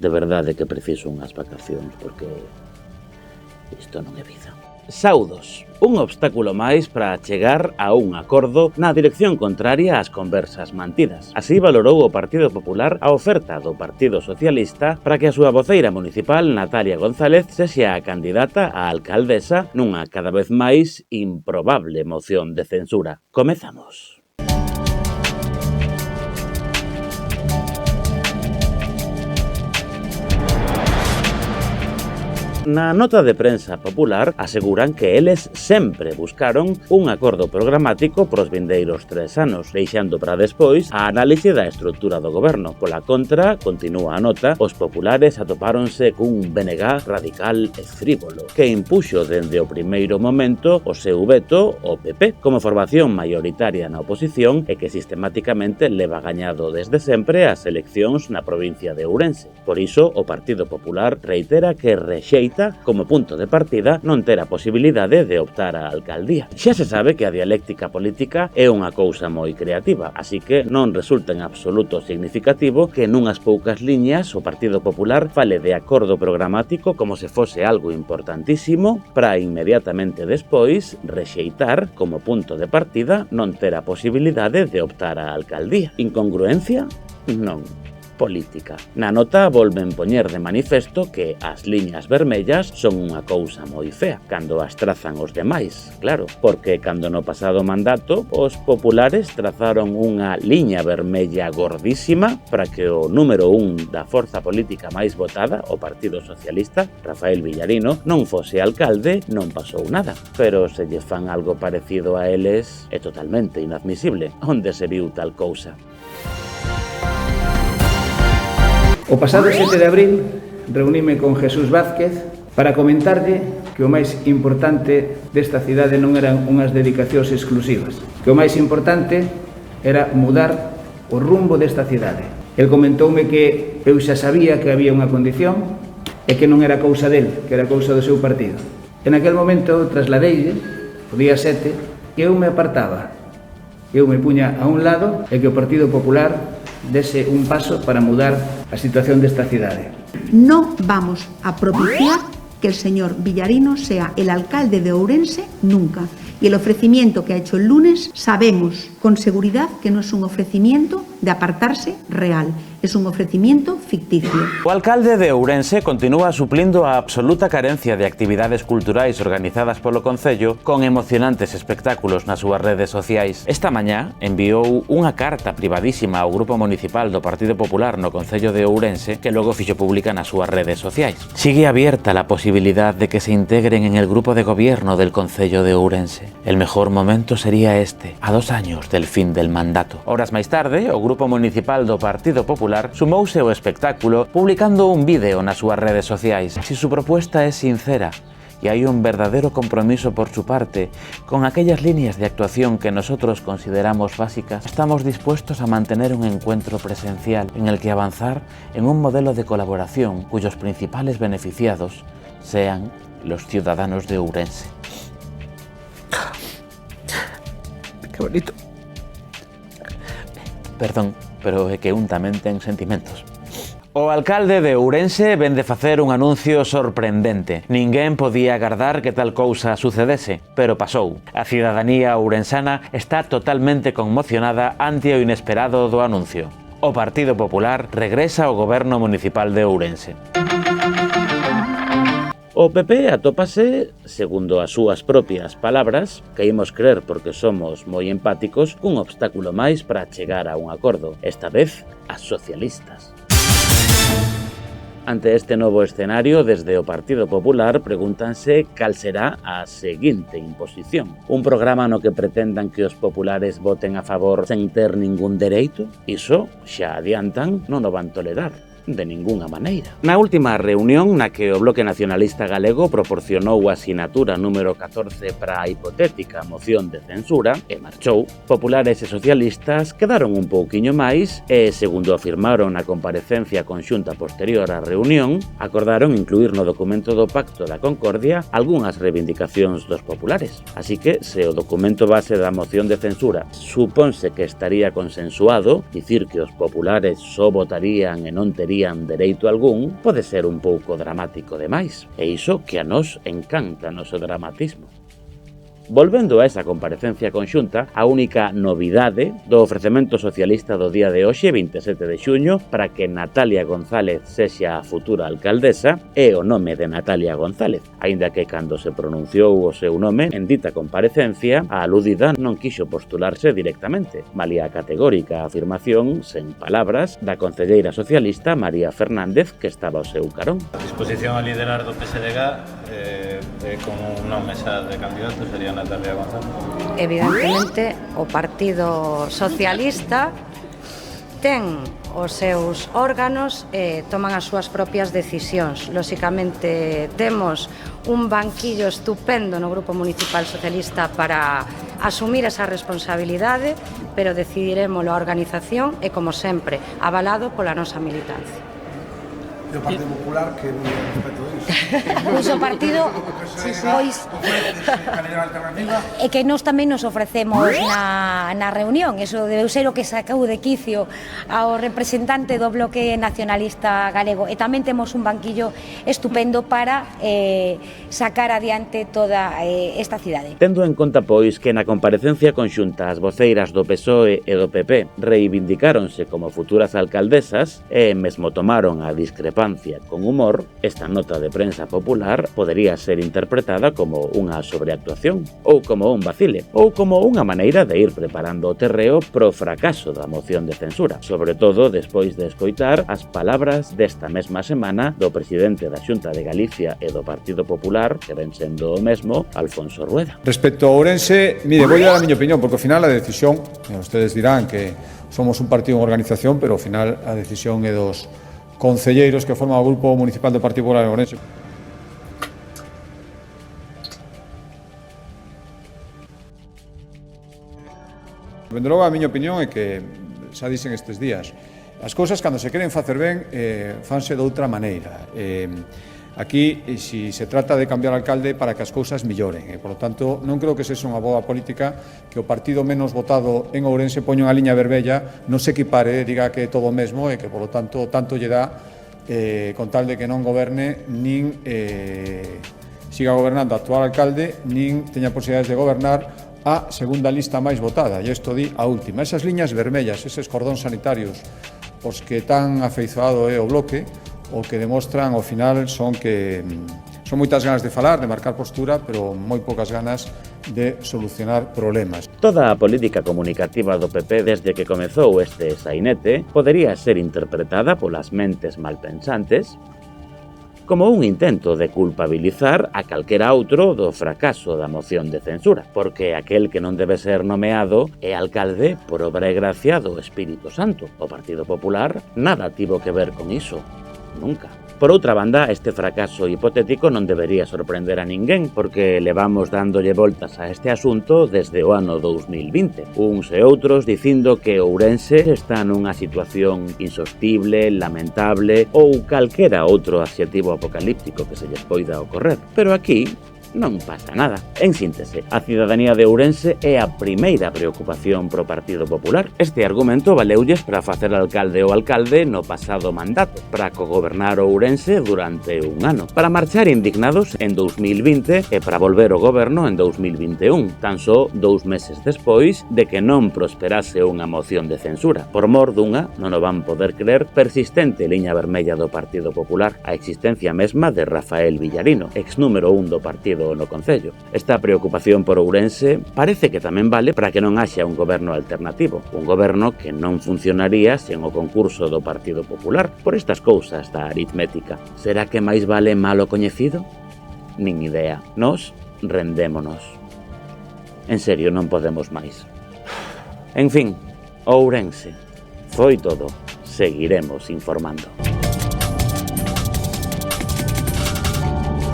De verdade que preciso unhas vacacións, porque isto non é vida. Saudos, un obstáculo máis para chegar a un acordo na dirección contraria ás conversas mantidas. Así valorou o Partido Popular a oferta do Partido Socialista para que a súa voceira municipal, Natalia González, sexa a candidata a alcaldesa nunha cada vez máis improbable moción de censura. Comezamos. Na nota de prensa popular aseguran que eles sempre buscaron un acordo programático pros vindeiros 3 anos, deixando para despois a análise da estrutura do goberno. Pola contra, continúa a nota, os populares atopáronse cun BNG radical e frívolo, que impuxo dende o primeiro momento o seu veto ao PP, como formación maioritaria na oposición e que sistemáticamente leva gañado desde sempre as eleccións na provincia de Ourense. Por iso, o Partido Popular reitera que rexeita como punto de partida non ter a posibilidade de optar á alcaldía. Xa se sabe que a dialéctica política é unha cousa moi creativa, así que non resulta en absoluto significativo que nunhas poucas liñas o Partido Popular fale de acordo programático como se fose algo importantísimo para inmediatamente despois rexeitar como punto de partida non ter a posibilidade de optar á alcaldía. Incongruencia? Non. Política. Na nota volven poñer de manifesto que as liñas vermellas son unha cousa moi fea, cando as trazan os demais, claro, porque cando no pasado mandato os populares trazaron unha liña vermella gordísima para que o número 1 da forza política máis votada, o Partido Socialista, Rafael Villarino, non fose alcalde, non pasou nada. Pero se lle fan algo parecido a eles, é totalmente inadmisible. Onde se viu tal cousa? O pasado 7 de abril reuníme con Jesús Vázquez para comentarlle que o máis importante desta cidade non eran unhas dedicacións exclusivas, que o máis importante era mudar o rumbo desta cidade. El comentoume que eu xa sabía que había unha condición e que non era cousa del, que era cousa do seu partido. En aquel momento trasladeille, o día 7, que eu me apartaba, eu me puña a un lado e que o Partido Popular dese un paso para mudar a situación desta cidade. No vamos a propiciar que el señor Villarino sea el alcalde de Ourense nunca. Y el ofrecimiento que ha hecho el lunes, sabemos con seguridad que no es un ofrecimiento de apartarse real, es un ofrecimiento ficticio. O alcalde de Ourense continúa suplindo a absoluta carencia de actividades culturais organizadas polo Concello con emocionantes espectáculos nas súas redes sociais. Esta mañá enviou unha carta privadísima ao Grupo Municipal do Partido Popular no Concello de Ourense que logo fixo pública nas súas redes sociais. Sigue abierta la posibilidad de que se integren en el grupo de gobierno del Concello de Ourense. El mejor momento sería este, a 2 años del fin del mandato. Horas máis tarde, o Grupo Municipal do Partido Popular sumouse ao espectáculo publicando un vídeo nas súas redes sociais. Si su propuesta es sincera y hay un verdadero compromiso por su parte con aquellas líneas de actuación que nosotros consideramos básicas, estamos dispuestos a mantener un encuentro presencial en el que avanzar en un modelo de colaboración cuyos principales beneficiados sean los ciudadanos de Ourense. Qué bonito. Perdón, pero é que un tamén ten sentimentos. O alcalde de Ourense ven de facer un anuncio sorprendente. Ninguén podía agardar que tal cousa sucedese, pero pasou. A cidadanía ourensana está totalmente conmocionada ante o inesperado do anuncio. O Partido Popular regresa ao goberno municipal de Ourense. O PP atópase, segundo as súas propias palabras, que imos crer porque somos moi empáticos, cun obstáculo máis para chegar a un acordo, esta vez as socialistas. Ante este novo escenario, desde o Partido Popular pregúntanse cal será a seguinte imposición. Un programa no que pretendan que os populares voten a favor sen ter ningún dereito? Iso, xa adiantan, non o van tolerar. De ningunha maneira. Na última reunión na que o Bloque Nacionalista Galego proporcionou a sinatura número 14 para a hipotética moción de censura e marchou, populares e socialistas quedaron un pouquiño máis e, segundo afirmaron na comparecencia conxunta posterior á reunión, acordaron incluir no documento do Pacto da Concordia algunhas reivindicacións dos populares. Así que, se o documento base da moción de censura suponse que estaría consensuado, dicir que os populares só votarían e non terían terían dereito algún pode ser un pouco dramático demais. E iso que a nós encanta o dramatismo. Volvendo a esa comparecencia conxunta, a única novidade do ofrecemento socialista do día de hoxe, 27 de xuño, para que Natalia González sexa a futura alcaldesa, é o nome de Natalia González, aínda que cando se pronunciou o seu nome en dita comparecencia, a aludida non quixo postularse directamente, malia a categórica afirmación, sen palabras, da concelleira socialista María Fernández, que estaba ao seu carón. A disposición a liderar do PSDG como un nome xa de candidato sería Natalia González. Evidentemente, o Partido Socialista ten os seus órganos e toman as súas propias decisións. Lóxicamente, temos un banquillo estupendo no Grupo Municipal Socialista para asumir esa responsabilidade, pero decidiremos a organización e, como sempre, avalado pola nosa militancia. E o Partido Popular, que non é respecto disso? Pois o partido, pois, é que nós tamén nos ofrecemos na reunión. Eso debeu ser o que sacou de quicio ao representante do Bloque Nacionalista Galego. E tamén temos un banquillo estupendo para sacar adiante toda esta cidade. Tendo en conta, pois, que na comparecencia conxunta as voceiras do PSOE e do PP reivindicáronse como futuras alcaldesas e mesmo tomaron a discrepancia con humor, esta nota de prensa popular podería ser interpretada como unha sobreactuación, ou como un vacile, ou como unha maneira de ir preparando o terreo pro fracaso da moción de censura, sobre todo despois de escoitar as palabras desta mesma semana do presidente da Xunta de Galicia e do Partido Popular, que ven sendo o mesmo, Alfonso Rueda. Respecto a Ourense, mire, vou dar a miña opinión, porque ao final a decisión, ustedes dirán que somos un partido en organización, pero ao final a decisión é dos concelleiros que forman o Grupo Municipal do Partido Popular en Ourense. Dende logo, a miña opinión é que, xa dixen estes días, as cousas cando se queren facer ben, fanse de outra maneira. Aquí, si se trata de cambiar alcalde para que as cousas melloren. Por lo tanto, non creo que sexa unha boa política que o partido menos votado en Ourense poña unha liña vermella, non se equipare, diga que é todo o mesmo e que, por lo tanto, tanto lle dá con tal de que non goberne nin siga gobernando a actual alcalde, nin teña posibilidades de gobernar a segunda lista máis votada. E isto di a última. Esas liñas vermellas, eses cordóns sanitarios, os que tan afeizoado é o Bloque, o que demostran ao final son que son moitas ganas de falar, de marcar postura, pero moi poucas ganas de solucionar problemas. Toda a política comunicativa do PP desde que comezou este sainete podería ser interpretada polas mentes malpensantes como un intento de culpabilizar a calquera outro do fracaso da moción de censura, porque aquel que non debe ser nomeado é alcalde por obra e gracia do Espírito Santo. O Partido Popular nada tivo que ver con iso. Nunca. Por outra banda, este fracaso hipotético non debería sorprender a ninguén, porque levamos dándolle voltas a este asunto desde o ano 2020. Uns e outros dicindo que Ourense está nunha situación insostible, lamentable ou calquera outro adxetivo apocalíptico que se lles poida ocorrer. Pero aquí non pasa nada. En síntese, a cidadanía de Ourense é a primeira preocupación pro Partido Popular. Este argumento valeulles para facer alcalde o alcalde no pasado mandato, para cogobernar Ourense durante un ano, para marchar indignados en 2020 e para volver ao goberno en 2021, tan só 2 meses despois de que non prosperase unha moción de censura, por mor dunha, non o van poder creer, persistente liña vermella do Partido Popular, a existencia mesma de Rafael Villarino, ex número 1 do partido no Concello. Esta preocupación por Ourense parece que tamén vale para que non haxa un goberno alternativo, un goberno que non funcionaría sen o concurso do Partido Popular, por estas cousas da aritmética. Será que máis vale malo coñecido? Nin idea. Nós rendémonos. En serio, non podemos máis. En fin, Ourense. Foi todo. Seguiremos informando.